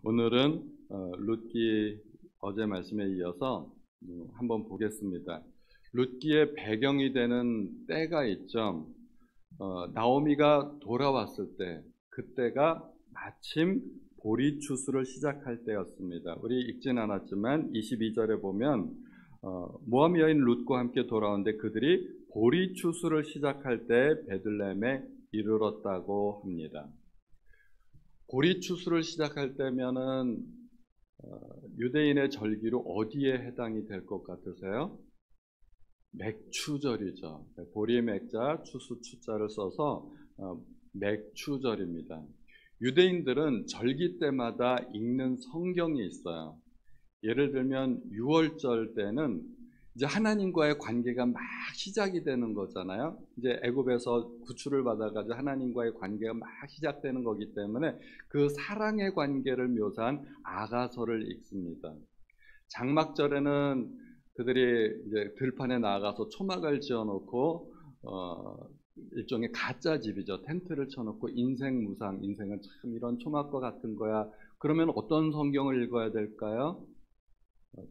오늘은 룻기 어제 말씀에 이어서 한번 보겠습니다. 룻기의 배경이 되는 때가 있죠. 나오미가 돌아왔을 때, 그때가 마침 보리 추수를 시작할 때였습니다. 우리 읽진 않았지만 22절에 보면 모압 여인 룻과 함께 돌아오는데 그들이 보리 추수를 시작할 때 베들레헴에 이르렀다고 합니다. 보리 추수를 시작할 때면은 유대인의 절기로 어디에 해당이 될 것 같으세요? 맥추절이죠. 보리 맥자 추수 추자를 써서 맥추절입니다. 유대인들은 절기 때마다 읽는 성경이 있어요. 예를 들면 6월절 때는 이제 하나님과의 관계가 막 시작이 되는 거잖아요. 이제 애굽에서 구출을 받아가지고 하나님과의 관계가 막 시작되는 거기 때문에 그 사랑의 관계를 묘사한 아가서를 읽습니다. 장막절에는 그들이 이제 들판에 나가서 초막을 지어놓고 일종의 가짜 집이죠. 텐트를 쳐놓고 인생 무상, 인생은 참 이런 초막과 같은 거야. 그러면 어떤 성경을 읽어야 될까요?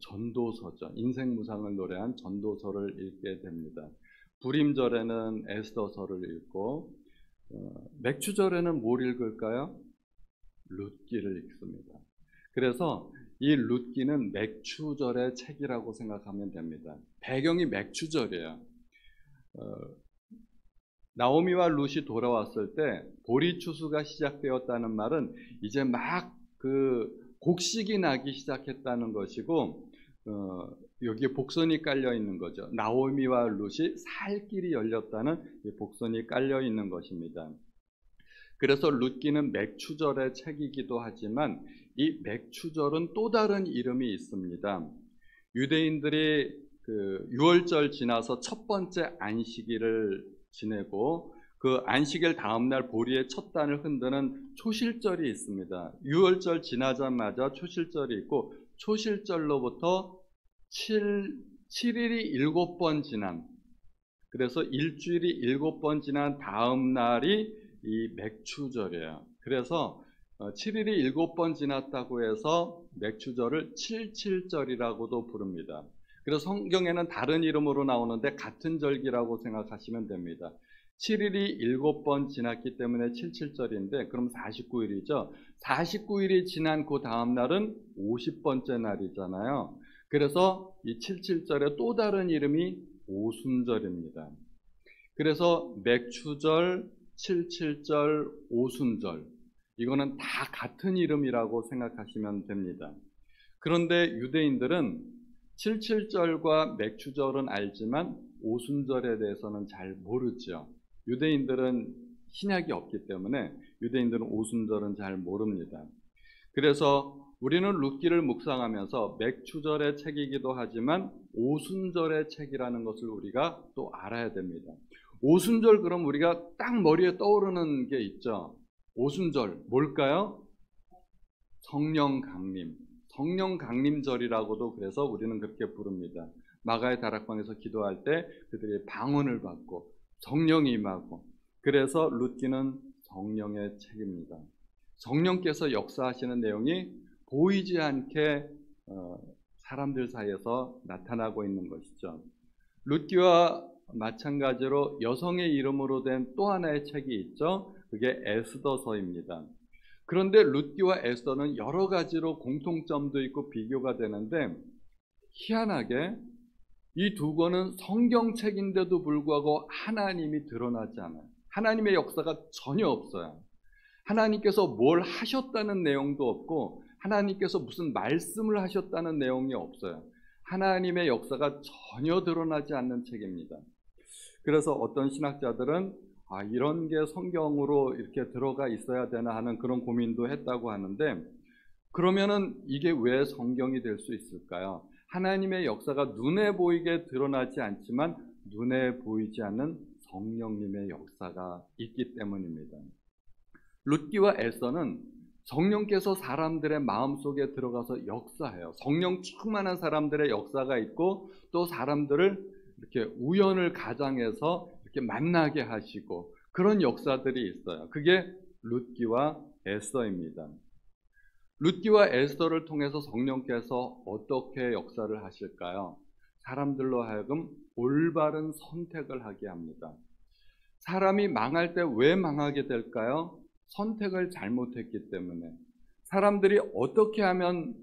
전도서죠. 인생 무상을 노래한 전도서를 읽게 됩니다. 불임절에는 에스더서를 읽고 맥추절에는 뭘 읽을까요? 룻기를 읽습니다. 그래서 이 룻기는 맥추절의 책이라고 생각하면 됩니다. 배경이 맥추절이에요. 나오미와 룻이 돌아왔을 때 보리 추수가 시작되었다는 말은 이제 막 곡식이 나기 시작했다는 것이고 여기에 복선이 깔려 있는 거죠. 나오미와 룻이 살 길이 열렸다는 복선이 깔려 있는 것입니다. 그래서 룻기는 맥추절의 책이기도 하지만 이 맥추절은 또 다른 이름이 있습니다. 유대인들이 6월절 지나서 첫 번째 안식일을 지내고 그 안식일 다음날 보리의 첫 단을 흔드는 초실절이 있습니다. 6월절 지나자마자 초실절이 있고 초실절로부터 7일이 7번 지난, 그래서 일주일이 7번 지난 다음 날이 이 맥추절이에요. 그래서 7일이 7번 지났다고 해서 맥추절을 77절이라고도 부릅니다. 그래서 성경에는 다른 이름으로 나오는데 같은 절기라고 생각하시면 됩니다. 7일이 7번 지났기 때문에 77절인데 그럼 49일이죠. 49일이 지난 그 다음 날은 50번째 날이잖아요. 그래서 이 77절의 또 다른 이름이 오순절입니다. 그래서 맥추절, 77절, 오순절, 이거는 다 같은 이름이라고 생각하시면 됩니다. 그런데 유대인들은 77절과 맥추절은 알지만 오순절에 대해서는 잘 모르죠. 유대인들은 신약이 없기 때문에 유대인들은 오순절은 잘 모릅니다. 그래서 우리는 룻기를 묵상하면서 맥추절의 책이기도 하지만 오순절의 책이라는 것을 우리가 또 알아야 됩니다. 오순절, 그럼 우리가 딱 머리에 떠오르는 게 있죠. 오순절 뭘까요? 성령 강림, 성령 강림절이라고도 그래서 우리는 그렇게 부릅니다. 마가의 다락방에서 기도할 때 그들이 방언을 받고 성령이 임하고, 그래서 룻기는 성령의 책입니다. 성령께서 역사하시는 내용이 보이지 않게 사람들 사이에서 나타나고 있는 것이죠. 룻기와 마찬가지로 여성의 이름으로 된 또 하나의 책이 있죠. 그게 에스더서입니다. 그런데 룻기와 에스더는 여러 가지로 공통점도 있고 비교가 되는데 희한하게 이 두 권은 성경책인데도 불구하고 하나님이 드러나지 않아요. 하나님의 역사가 전혀 없어요. 하나님께서 뭘 하셨다는 내용도 없고 하나님께서 무슨 말씀을 하셨다는 내용이 없어요. 하나님의 역사가 전혀 드러나지 않는 책입니다. 그래서 어떤 신학자들은 이런 게 성경으로 이렇게 들어가 있어야 되나 하는 그런 고민도 했다고 하는데, 그러면은 이게 왜 성경이 될 수 있을까요? 하나님의 역사가 눈에 보이게 드러나지 않지만 눈에 보이지 않는 성령님의 역사가 있기 때문입니다. 룻기와 에스더는 성령께서 사람들의 마음속에 들어가서 역사해요. 성령 충만한 사람들의 역사가 있고 또 사람들을 이렇게 우연을 가장해서 이렇게 만나게 하시고 그런 역사들이 있어요. 그게 룻기와 에스더입니다. 룻기와 에스더를 통해서 성령께서 어떻게 역사를 하실까요? 사람들로 하여금 올바른 선택을 하게 합니다. 사람이 망할 때 왜 망하게 될까요? 선택을 잘못했기 때문에. 사람들이 어떻게 하면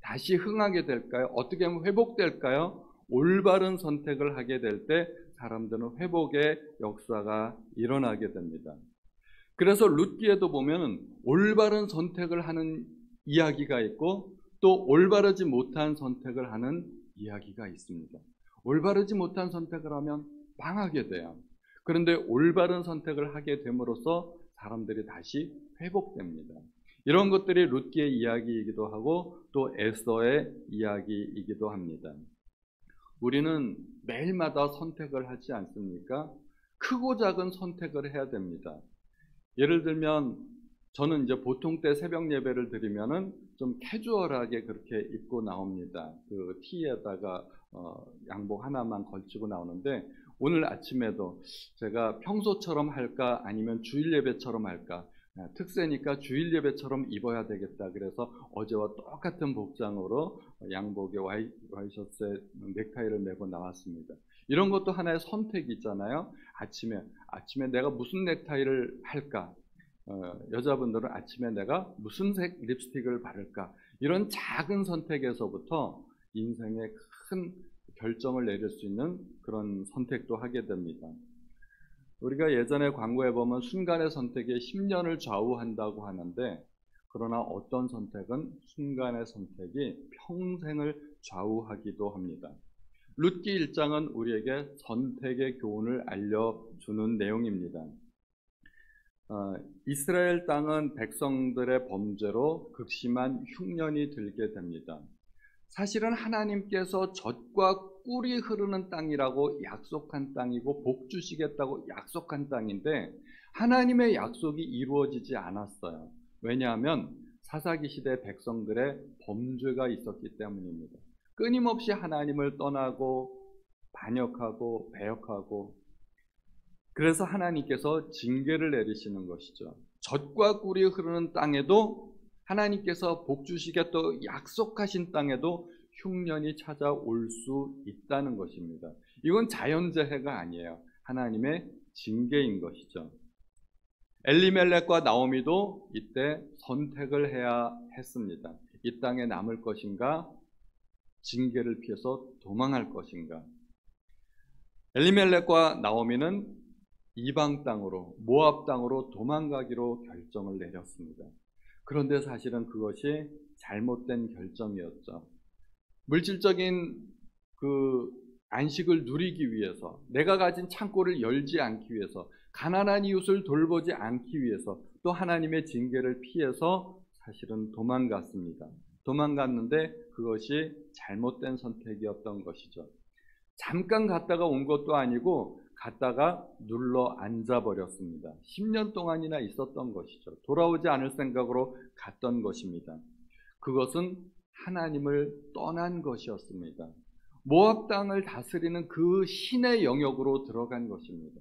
다시 흥하게 될까요? 어떻게 하면 회복될까요? 올바른 선택을 하게 될 때 사람들은 회복의 역사가 일어나게 됩니다. 그래서 룻기에도 보면 올바른 선택을 하는 이야기가 있고 또 올바르지 못한 선택을 하는 이야기가 있습니다. 올바르지 못한 선택을 하면 망하게 돼요. 그런데 올바른 선택을 하게 됨으로써 사람들이 다시 회복됩니다. 이런 것들이 룻기의 이야기이기도 하고 또 에스더의 이야기이기도 합니다. 우리는 매일마다 선택을 하지 않습니까? 크고 작은 선택을 해야 됩니다. 예를 들면 저는 이제 보통 때 새벽 예배를 드리면은 좀 캐주얼하게 그렇게 입고 나옵니다. 그 티에다가 양복 하나만 걸치고 나오는데 오늘 아침에도 제가 평소처럼 할까 아니면 주일 예배처럼 할까, 특세니까 주일 예배처럼 입어야 되겠다. 그래서 어제와 똑같은 복장으로 양복에 와이셔츠에 넥타이를 메고 나왔습니다. 이런 것도 하나의 선택이잖아요. 아침에 내가 무슨 넥타이를 할까? 여자분들은 아침에 내가 무슨 색 립스틱을 바를까? 이런 작은 선택에서부터 인생의 큰 결정을 내릴 수 있는 그런 선택도 하게 됩니다. 우리가 예전에 광고에 보면 순간의 선택이 10년을 좌우한다고 하는데, 그러나 어떤 선택은 순간의 선택이 평생을 좌우하기도 합니다. 룻기 1장은 우리에게 선택의 교훈을 알려주는 내용입니다. 이스라엘 땅은 백성들의 범죄로 극심한 흉년이 들게 됩니다. 사실은 하나님께서 젖과 꿀이 흐르는 땅이라고 약속한 땅이고 복 주시겠다고 약속한 땅인데 하나님의 약속이 이루어지지 않았어요. 왜냐하면 사사기 시대 백성들의 범죄가 있었기 때문입니다. 끊임없이 하나님을 떠나고 반역하고 배역하고, 그래서 하나님께서 징계를 내리시는 것이죠. 젖과 꿀이 흐르는 땅에도 하나님께서 복 주시겠다고 약속하신 땅에도 흉년이 찾아올 수 있다는 것입니다. 이건 자연재해가 아니에요. 하나님의 징계인 것이죠. 엘리멜렉과 나오미도 이때 선택을 해야 했습니다. 이 땅에 남을 것인가, 징계를 피해서 도망할 것인가. 엘리멜렉과 나오미는 이방 땅으로, 모압 땅으로 도망가기로 결정을 내렸습니다. 그런데 사실은 그것이 잘못된 결정이었죠. 물질적인 그 안식을 누리기 위해서, 내가 가진 창고를 열지 않기 위해서, 가난한 이웃을 돌보지 않기 위해서, 또 하나님의 징계를 피해서 사실은 도망갔습니다. 도망갔는데 그것이 잘못된 선택이었던 것이죠. 잠깐 갔다가 온 것도 아니고 갔다가 눌러 앉아버렸습니다. 10년 동안이나 있었던 것이죠. 돌아오지 않을 생각으로 갔던 것입니다. 그것은 하나님을 떠난 것이었습니다. 모압 땅을 다스리는 그 신의 영역으로 들어간 것입니다.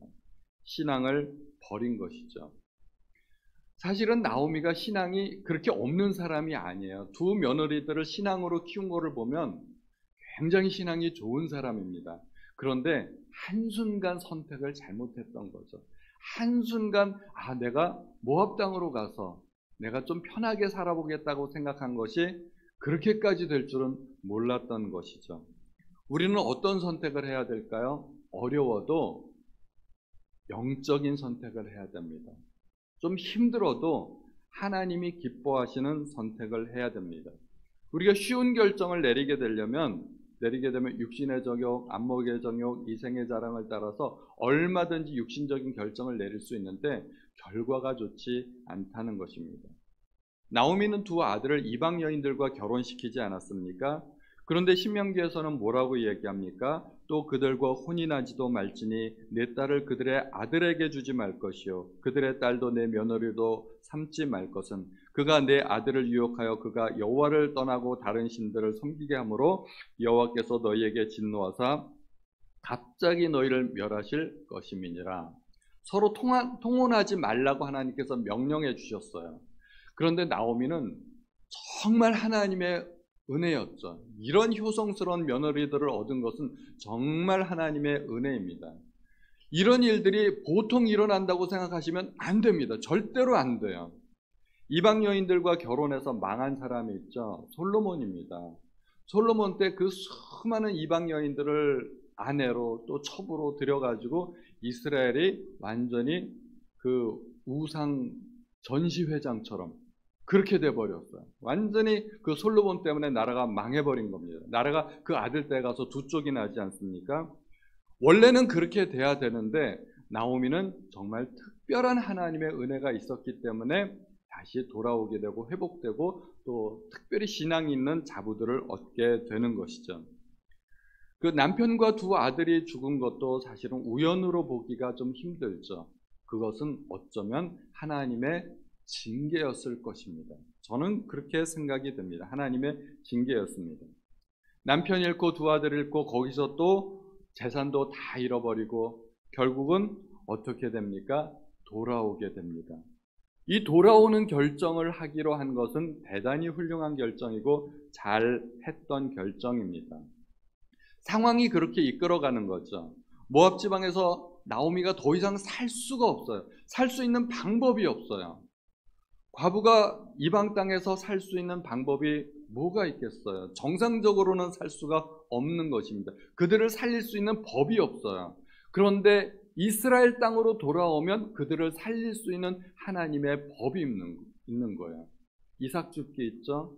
신앙을 버린 것이죠. 사실은 나오미가 신앙이 그렇게 없는 사람이 아니에요. 두 며느리들을 신앙으로 키운 것을 보면 굉장히 신앙이 좋은 사람입니다. 그런데 한순간 선택을 잘못했던 거죠. 한순간 내가 모압 땅으로 가서 내가 좀 편하게 살아보겠다고 생각한 것이 그렇게까지 될 줄은 몰랐던 것이죠. 우리는 어떤 선택을 해야 될까요? 어려워도 영적인 선택을 해야 됩니다. 좀 힘들어도 하나님이 기뻐하시는 선택을 해야 됩니다. 우리가 쉬운 결정을 내리게 되면 육신의 정욕, 안목의 정욕, 이생의 자랑을 따라서 얼마든지 육신적인 결정을 내릴 수 있는데 결과가 좋지 않다는 것입니다. 나오미는 두 아들을 이방 여인들과 결혼시키지 않았습니까? 그런데 신명기에서는 뭐라고 얘기합니까? 또 그들과 혼인하지도 말지니 내 딸을 그들의 아들에게 주지 말 것이요 그들의 딸도 내 며느리도 삼지 말 것은 그가 내 아들을 유혹하여 그가 여호와를 떠나고 다른 신들을 섬기게 하므로 여호와께서 너희에게 진노하사 갑자기 너희를 멸하실 것임이니라. 서로 통혼하지 말라고 하나님께서 명령해 주셨어요. 그런데 나오미는 정말 하나님의 은혜였죠. 이런 효성스러운 며느리들을 얻은 것은 정말 하나님의 은혜입니다. 이런 일들이 보통 일어난다고 생각하시면 안 됩니다. 절대로 안 돼요. 이방 여인들과 결혼해서 망한 사람이 있죠. 솔로몬입니다. 솔로몬 때 그 수많은 이방 여인들을 아내로 또 첩으로 들여가지고 이스라엘이 완전히 그 우상 전시회장처럼 그렇게 돼버렸어요. 완전히 그 솔로몬 때문에 나라가 망해버린 겁니다. 나라가 그 아들 때 가서 두 쪽이 나지 않습니까? 원래는 그렇게 돼야 되는데 나오미는 정말 특별한 하나님의 은혜가 있었기 때문에 다시 돌아오게 되고 회복되고 또 특별히 신앙이 있는 자부들을 얻게 되는 것이죠. 그 남편과 두 아들이 죽은 것도 사실은 우연으로 보기가 좀 힘들죠. 그것은 어쩌면 하나님의 징계였을 것입니다. 저는 그렇게 생각이 듭니다. 하나님의 징계였습니다. 남편 잃고 두 아들 잃고 거기서 또 재산도 다 잃어버리고 결국은 어떻게 됩니까? 돌아오게 됩니다. 이 돌아오는 결정을 하기로 한 것은 대단히 훌륭한 결정이고 잘 했던 결정입니다. 상황이 그렇게 이끌어가는 거죠. 모압 지방에서 나오미가 더 이상 살 수가 없어요. 살 수 있는 방법이 없어요. 과부가 이방 땅에서 살 수 있는 방법이 뭐가 있겠어요? 정상적으로는 살 수가 없는 것입니다. 그들을 살릴 수 있는 법이 없어요. 그런데 이스라엘 땅으로 돌아오면 그들을 살릴 수 있는 하나님의 법이 있는 거예요. 이삭 줍기 있죠?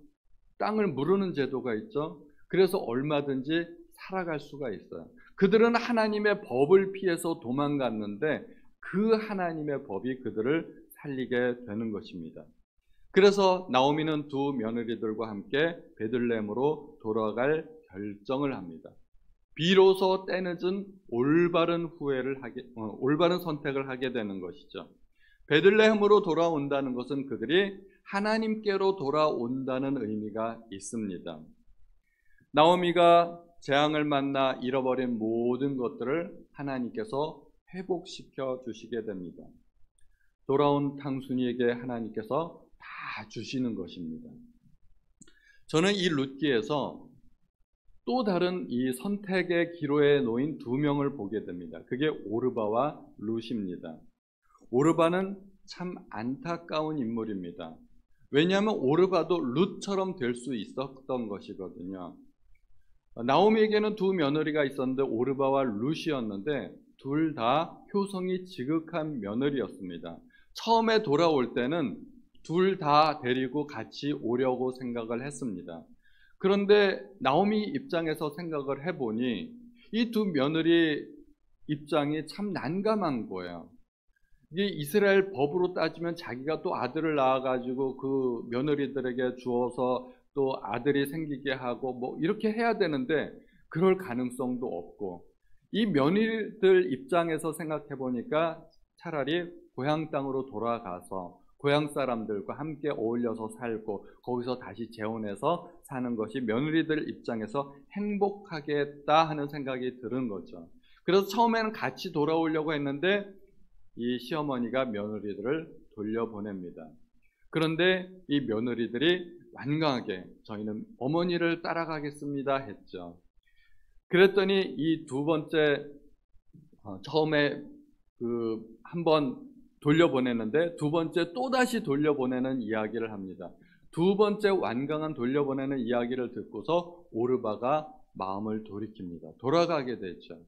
땅을 무르는 제도가 있죠? 그래서 얼마든지 살아갈 수가 있어요. 그들은 하나님의 법을 피해서 도망갔는데 그 하나님의 법이 그들을 살리게 되는 것입니다. 그래서 나오미는 두 며느리들과 함께 베들레헴으로 돌아갈 결정을 합니다. 비로소 때늦은 올바른 올바른 선택을 하게 되는 것이죠. 베들레헴으로 돌아온다는 것은 그들이 하나님께로 돌아온다는 의미가 있습니다. 나오미가 재앙을 만나 잃어버린 모든 것들을 하나님께서 회복시켜 주시게 됩니다. 돌아온 탕순이에게 하나님께서 다 주시는 것입니다. 저는 이 룻기에서 또 다른 이 선택의 기로에 놓인 두 명을 보게 됩니다. 그게 오르바와 룻입니다. 오르바는 참 안타까운 인물입니다. 왜냐하면 오르바도 룻처럼 될 수 있었던 것이거든요. 나오미에게는 두 며느리가 있었는데 오르바와 룻이었는데 둘 다 효성이 지극한 며느리였습니다. 처음에 돌아올 때는 둘 다 데리고 같이 오려고 생각을 했습니다. 그런데 나오미 입장에서 생각을 해보니 이 두 며느리 입장이 참 난감한 거예요. 이게 이스라엘 법으로 따지면 자기가 또 아들을 낳아가지고 그 며느리들에게 주어서 또 아들이 생기게 하고 뭐 이렇게 해야 되는데 그럴 가능성도 없고 이 며느리들 입장에서 생각해 보니까 차라리 고향 땅으로 돌아가서 고향 사람들과 함께 어울려서 살고 거기서 다시 재혼해서 사는 것이 며느리들 입장에서 행복하겠다 하는 생각이 드는 거죠. 그래서 처음에는 같이 돌아오려고 했는데 이 시어머니가 며느리들을 돌려보냅니다. 그런데 이 며느리들이 완강하게 저희는 어머니를 따라가겠습니다 했죠. 그랬더니 이 두 번째 처음에 한번 돌려보내는데 두 번째 또다시 돌려보내는 이야기를 합니다. 두 번째 완강한 돌려보내는 이야기를 듣고서 오르바가 마음을 돌이킵니다. 돌아가게 되죠.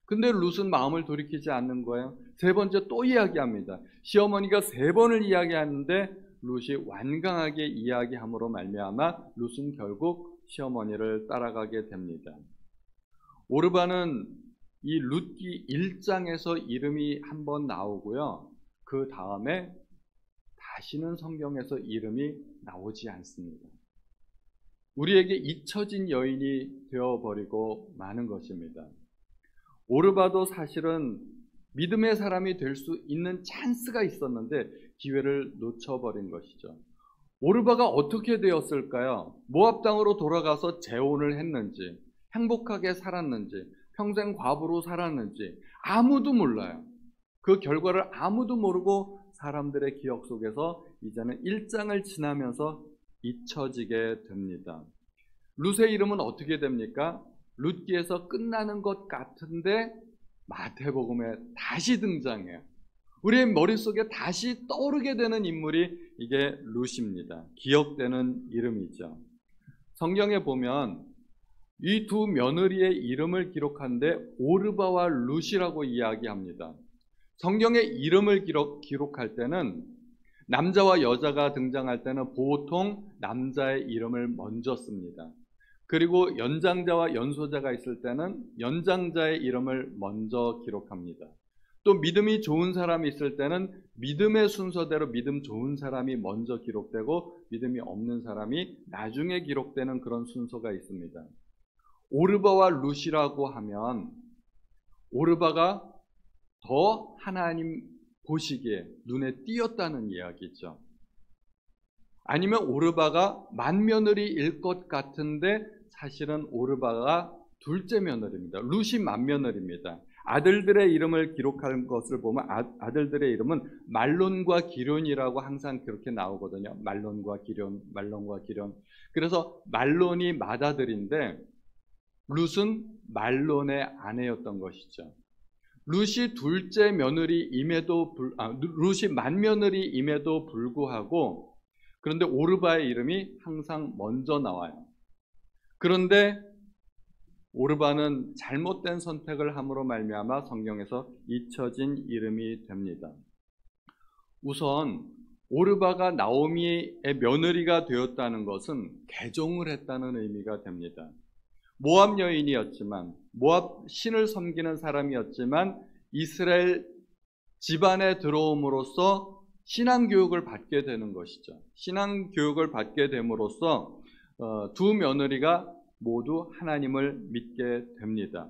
근데 룻은 마음을 돌이키지 않는 거예요. 세 번째 또 이야기합니다. 시어머니가 세 번을 이야기하는데 룻이 완강하게 이야기함으로 말미암아 룻은 결국 시어머니를 따라가게 됩니다. 오르바는 이 룻기 1장에서 이름이 한번 나오고요. 그 다음에 다시는 성경에서 이름이 나오지 않습니다. 우리에게 잊혀진 여인이 되어버리고 마는 것입니다. 오르바도 사실은 믿음의 사람이 될 수 있는 찬스가 있었는데 기회를 놓쳐버린 것이죠. 오르바가 어떻게 되었을까요? 모압 땅으로 돌아가서 재혼을 했는지, 행복하게 살았는지, 평생 과부로 살았는지 아무도 몰라요. 그 결과를 아무도 모르고 사람들의 기억 속에서 이제는 1장을 지나면서 잊혀지게 됩니다. 룻의 이름은 어떻게 됩니까? 룻기에서 끝나는 것 같은데 마태복음에 다시 등장해요. 우리의 머릿속에 다시 떠오르게 되는 인물이 이게 룻입니다. 기억되는 이름이죠. 성경에 보면 이 두 며느리의 이름을 기록하는데 오르바와 룻이라고 이야기합니다. 성경의 이름을 기록할 때는 남자와 여자가 등장할 때는 보통 남자의 이름을 먼저 씁니다. 그리고 연장자와 연소자가 있을 때는 연장자의 이름을 먼저 기록합니다. 또 믿음이 좋은 사람이 있을 때는 믿음의 순서대로 믿음 좋은 사람이 먼저 기록되고 믿음이 없는 사람이 나중에 기록되는 그런 순서가 있습니다. 오르바와 룻이라고 하면 오르바가 더 하나님 보시기에 눈에 띄었다는 이야기죠. 아니면 오르바가 맏며느리일 것 같은데 사실은 오르바가 둘째 며느리입니다. 룻이 맏며느리입니다. 아들들의 이름을 기록한 것을 보면 아들들의 이름은 말론과 기련이라고 항상 그렇게 나오거든요. 말론과 기련, 말론과 기련. 그래서 말론이 맏아들인데 룻은 말론의 아내였던 것이죠. 룻이 둘째 며느리임에도 룻이 맏며느리임에도 불구하고 그런데 오르바의 이름이 항상 먼저 나와요. 그런데 오르바는 잘못된 선택을 함으로 말미암아 성경에서 잊혀진 이름이 됩니다. 우선 오르바가 나오미의 며느리가 되었다는 것은 개종을 했다는 의미가 됩니다. 모압 여인이었지만 모압 신을 섬기는 사람이었지만 이스라엘 집안에 들어옴으로써 신앙교육을 받게 되는 것이죠. 신앙교육을 받게 됨으로써 두 며느리가 모두 하나님을 믿게 됩니다.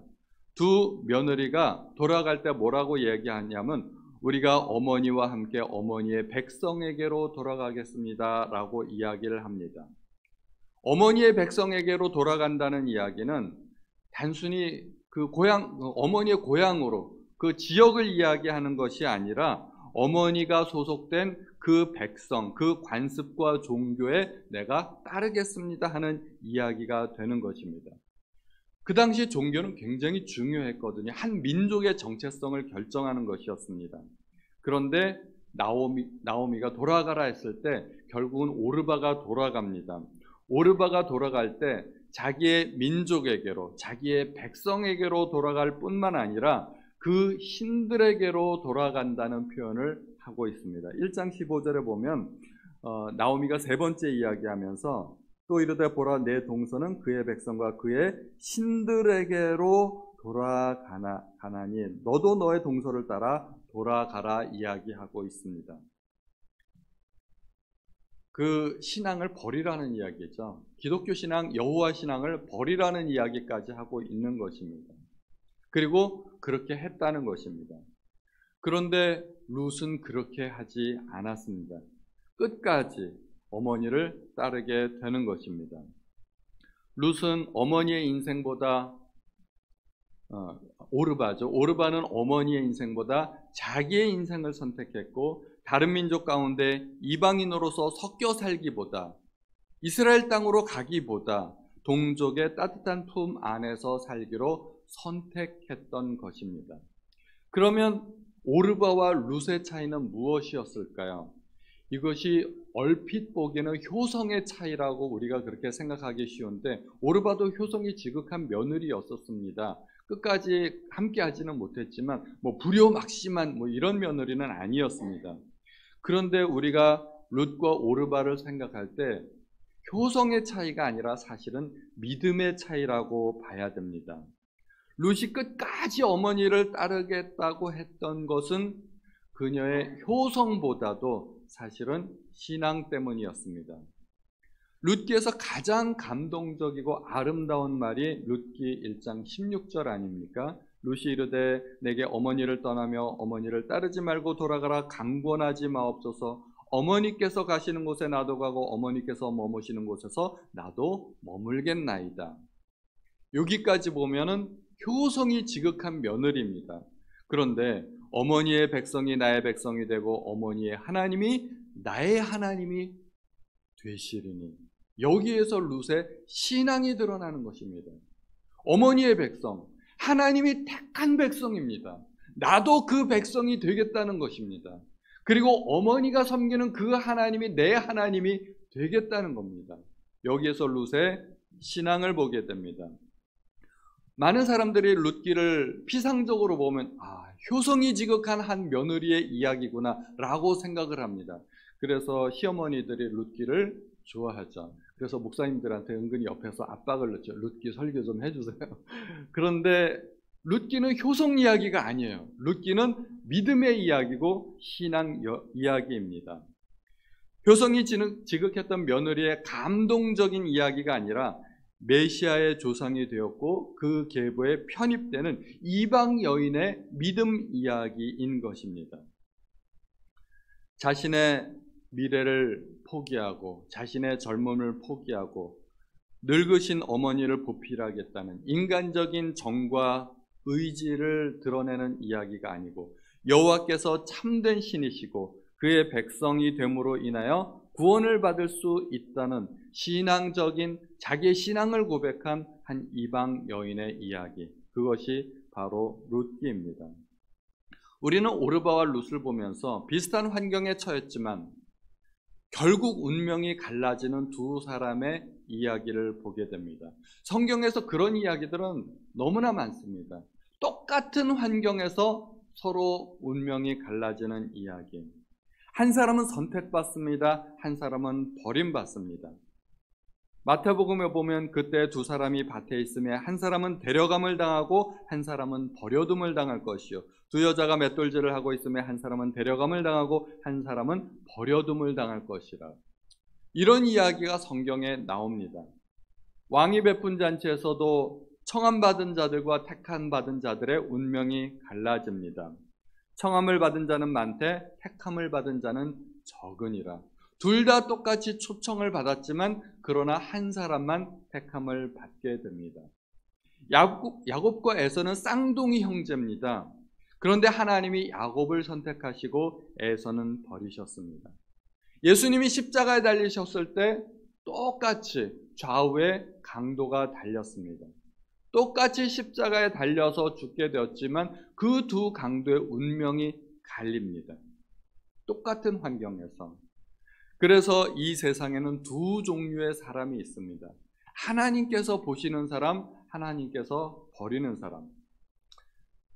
두 며느리가 돌아갈 때 뭐라고 얘기하냐면 우리가 어머니와 함께 어머니의 백성에게로 돌아가겠습니다 라고 이야기를 합니다. 어머니의 백성에게로 돌아간다는 이야기는 단순히 어머니의 고향으로 그 지역을 이야기하는 것이 아니라 어머니가 소속된 그 백성, 그 관습과 종교에 내가 따르겠습니다 하는 이야기가 되는 것입니다. 그 당시 종교는 굉장히 중요했거든요. 한 민족의 정체성을 결정하는 것이었습니다. 그런데 나오미가 돌아가라 했을 때 결국은 오르바가 돌아갑니다. 오르바가 돌아갈 때 자기의 민족에게로, 자기의 백성에게로 돌아갈 뿐만 아니라 그 신들에게로 돌아간다는 표현을 하고 있습니다. 1장 15절에 보면 나오미가 세 번째 이야기하면서 또 이르되 보라 내 동서는 그의 백성과 그의 신들에게로 돌아가나니 너도 너의 동서를 따라 돌아가라 이야기하고 있습니다. 그 신앙을 버리라는 이야기죠. 기독교 신앙, 여호와 신앙을 버리라는 이야기까지 하고 있는 것입니다. 그리고 그렇게 했다는 것입니다. 그런데 룻은 그렇게 하지 않았습니다. 끝까지 어머니를 따르게 되는 것입니다. 룻은 어머니의 인생보다 오르바죠. 오르바는 어머니의 인생보다 자기의 인생을 선택했고 다른 민족 가운데 이방인으로서 섞여 살기보다 이스라엘 땅으로 가기보다 동족의 따뜻한 품 안에서 살기로 선택했던 것입니다. 그러면 오르바와 룻의 차이는 무엇이었을까요? 이것이 얼핏 보기에는 효성의 차이라고 우리가 그렇게 생각하기 쉬운데 오르바도 효성이 지극한 며느리였었습니다. 끝까지 함께 하지는 못했지만 불효막심한 이런 며느리는 아니었습니다. 그런데 우리가 룻과 오르바를 생각할 때 효성의 차이가 아니라 사실은 믿음의 차이라고 봐야 됩니다. 룻이 끝까지 어머니를 따르겠다고 했던 것은 그녀의 효성보다도 사실은 신앙 때문이었습니다. 룻기에서 가장 감동적이고 아름다운 말이 룻기 1장 16절 아닙니까? 룻이 이르되 내게 어머니를 떠나며 어머니를 따르지 말고 돌아가라 강권하지 마옵소서. 어머니께서 가시는 곳에 나도 가고 어머니께서 머무시는 곳에서 나도 머물겠나이다. 여기까지 보면은 효성이 지극한 며느리입니다. 그런데 어머니의 백성이 나의 백성이 되고 어머니의 하나님이 나의 하나님이 되시리니. 여기에서 룻의 신앙이 드러나는 것입니다. 어머니의 백성, 하나님이 택한 백성입니다. 나도 그 백성이 되겠다는 것입니다. 그리고 어머니가 섬기는 그 하나님이 내 하나님이 되겠다는 겁니다. 여기에서 룻의 신앙을 보게 됩니다. 많은 사람들이 룻기를 피상적으로 보면 효성이 지극한 한 며느리의 이야기구나 라고 생각을 합니다. 그래서 시어머니들이 룻기를 좋아하죠. 그래서 목사님들한테 은근히 옆에서 압박을 넣죠. 룻기 설교 좀 해주세요. 그런데 룻기는 효성 이야기가 아니에요. 룻기는 믿음의 이야기고 신앙 이야기입니다. 효성이 지극했던 며느리의 감동적인 이야기가 아니라 메시아의 조상이 되었고 그 계보에 편입되는 이방 여인의 믿음 이야기인 것입니다. 자신의 미래를 포기하고 자신의 젊음을 포기하고 늙으신 어머니를 보필하겠다는 인간적인 정과 의지를 드러내는 이야기가 아니고 여호와께서 참된 신이시고 그의 백성이 됨으로 인하여 구원을 받을 수 있다는 신앙적인 자기의 신앙을 고백한 한 이방 여인의 이야기, 그것이 바로 룻기입니다. 우리는 오르바와 룻을 보면서 비슷한 환경에 처했지만 결국 운명이 갈라지는 두 사람의 이야기를 보게 됩니다. 성경에서 그런 이야기들은 너무나 많습니다. 똑같은 환경에서 서로 운명이 갈라지는 이야기. 한 사람은 선택받습니다. 한 사람은 버림받습니다. 마태복음에 보면 그때 두 사람이 밭에 있으며 한 사람은 데려감을 당하고 한 사람은 버려둠을 당할 것이요. 두 여자가 맷돌질을 하고 있으며 한 사람은 데려감을 당하고 한 사람은 버려둠을 당할 것이라. 이런 이야기가 성경에 나옵니다. 왕이 베푼 잔치에서도 청함받은 자들과 택함 받은 자들의 운명이 갈라집니다. 청함을 받은 자는 많되 택함을 받은 자는 적으니라. 둘 다 똑같이 초청을 받았지만 그러나 한 사람만 택함을 받게 됩니다. 야곱과 에서는 쌍둥이 형제입니다. 그런데 하나님이 야곱을 선택하시고 에서는 버리셨습니다. 예수님이 십자가에 달리셨을 때 똑같이 좌우에 강도가 달렸습니다. 똑같이 십자가에 달려서 죽게 되었지만 그 두 강도의 운명이 갈립니다. 똑같은 환경에서. 그래서 이 세상에는 두 종류의 사람이 있습니다. 하나님께서 보시는 사람, 하나님께서 버리는 사람.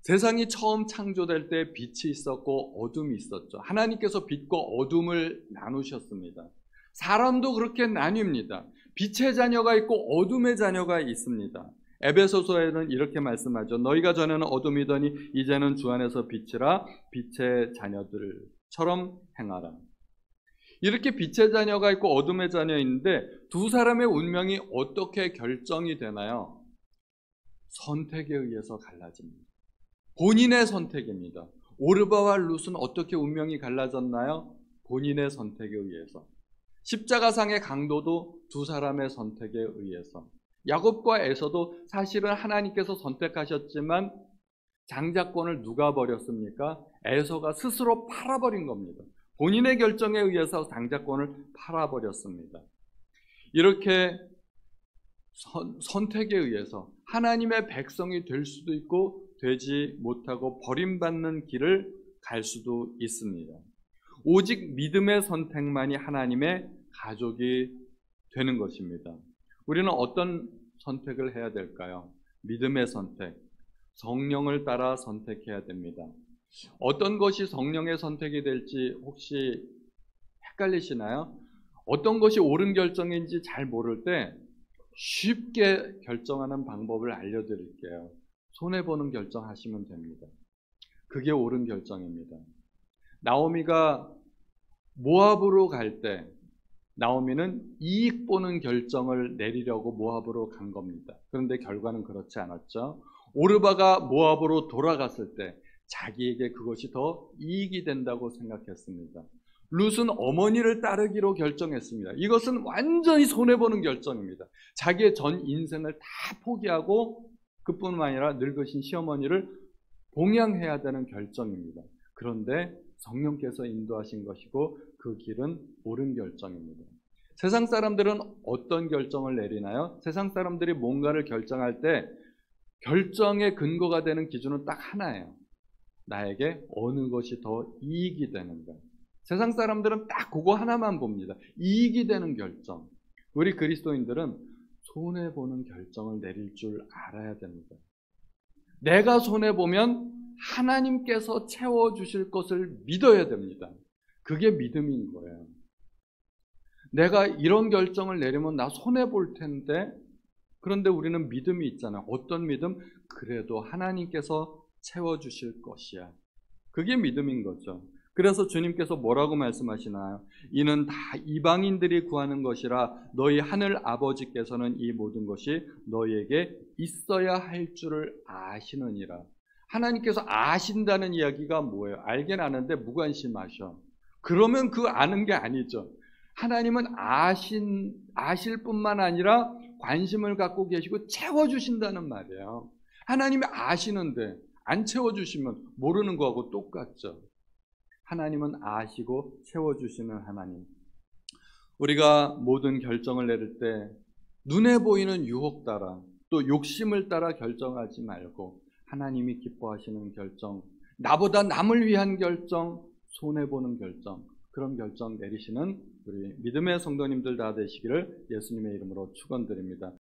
세상이 처음 창조될 때 빛이 있었고 어둠이 있었죠. 하나님께서 빛과 어둠을 나누셨습니다. 사람도 그렇게 나뉩니다. 빛의 자녀가 있고 어둠의 자녀가 있습니다. 에베소서에는 이렇게 말씀하죠. 너희가 전에는 어둠이더니 이제는 주 안에서 빛이라 빛의 자녀들처럼 행하라. 이렇게 빛의 자녀가 있고 어둠의 자녀인데 두 사람의 운명이 어떻게 결정이 되나요? 선택에 의해서 갈라집니다. 본인의 선택입니다. 오르바와 룻은 어떻게 운명이 갈라졌나요? 본인의 선택에 의해서. 십자가상의 강도도 두 사람의 선택에 의해서. 야곱과 에서도 사실은 하나님께서 선택하셨지만 장자권을 누가 버렸습니까? 에서가 스스로 팔아버린 겁니다. 본인의 결정에 의해서 장자권을 팔아버렸습니다. 이렇게 선택에 의해서 하나님의 백성이 될 수도 있고 되지 못하고 버림받는 길을 갈 수도 있습니다. 오직 믿음의 선택만이 하나님의 가족이 되는 것입니다. 우리는 어떤 선택을 해야 될까요? 믿음의 선택, 성령을 따라 선택해야 됩니다. 어떤 것이 성령의 선택이 될지 혹시 헷갈리시나요? 어떤 것이 옳은 결정인지 잘 모를 때 쉽게 결정하는 방법을 알려드릴게요. 손해보는 결정하시면 됩니다. 그게 옳은 결정입니다. 나오미가 모압으로 갈 때 나오미는 이익 보는 결정을 내리려고 모압으로 간 겁니다. 그런데 결과는 그렇지 않았죠. 오르바가 모압으로 돌아갔을 때 자기에게 그것이 더 이익이 된다고 생각했습니다. 룻은 어머니를 따르기로 결정했습니다. 이것은 완전히 손해보는 결정입니다. 자기의 전 인생을 다 포기하고 그뿐만 아니라 늙으신 시어머니를 봉양해야 되는 결정입니다. 그런데 성령께서 인도하신 것이고 그 길은 옳은 결정입니다. 세상 사람들은 어떤 결정을 내리나요? 세상 사람들이 뭔가를 결정할 때 결정의 근거가 되는 기준은 딱 하나예요. 나에게 어느 것이 더 이익이 되는가. 세상 사람들은 딱 그거 하나만 봅니다. 이익이 되는 결정. 우리 그리스도인들은 손해보는 결정을 내릴 줄 알아야 됩니다. 내가 손해보면 하나님께서 채워주실 것을 믿어야 됩니다. 그게 믿음인 거예요. 내가 이런 결정을 내리면 나 손해볼 텐데, 그런데 우리는 믿음이 있잖아요. 어떤 믿음? 그래도 하나님께서 채워주실 것이야. 그게 믿음인 거죠. 그래서 주님께서 뭐라고 말씀하시나요? 이는 다 이방인들이 구하는 것이라 너희 하늘 아버지께서는 이 모든 것이 너희에게 있어야 할 줄을 아시느니라. 하나님께서 아신다는 이야기가 뭐예요? 알긴 아는데 무관심하셔. 그러면 그 아는 게 아니죠. 하나님은 아실 뿐만 아니라 관심을 갖고 계시고 채워주신다는 말이에요. 하나님이 아시는데 안 채워주시면 모르는 거하고 똑같죠. 하나님은 아시고 채워주시는 하나님. 우리가 모든 결정을 내릴 때 눈에 보이는 유혹 따라 또 욕심을 따라 결정하지 말고 하나님이 기뻐하시는 결정, 나보다 남을 위한 결정, 손해보는 결정, 그런 결정 내리시는 우리 믿음의 성도님들 다 되시기를 예수님의 이름으로 축원드립니다.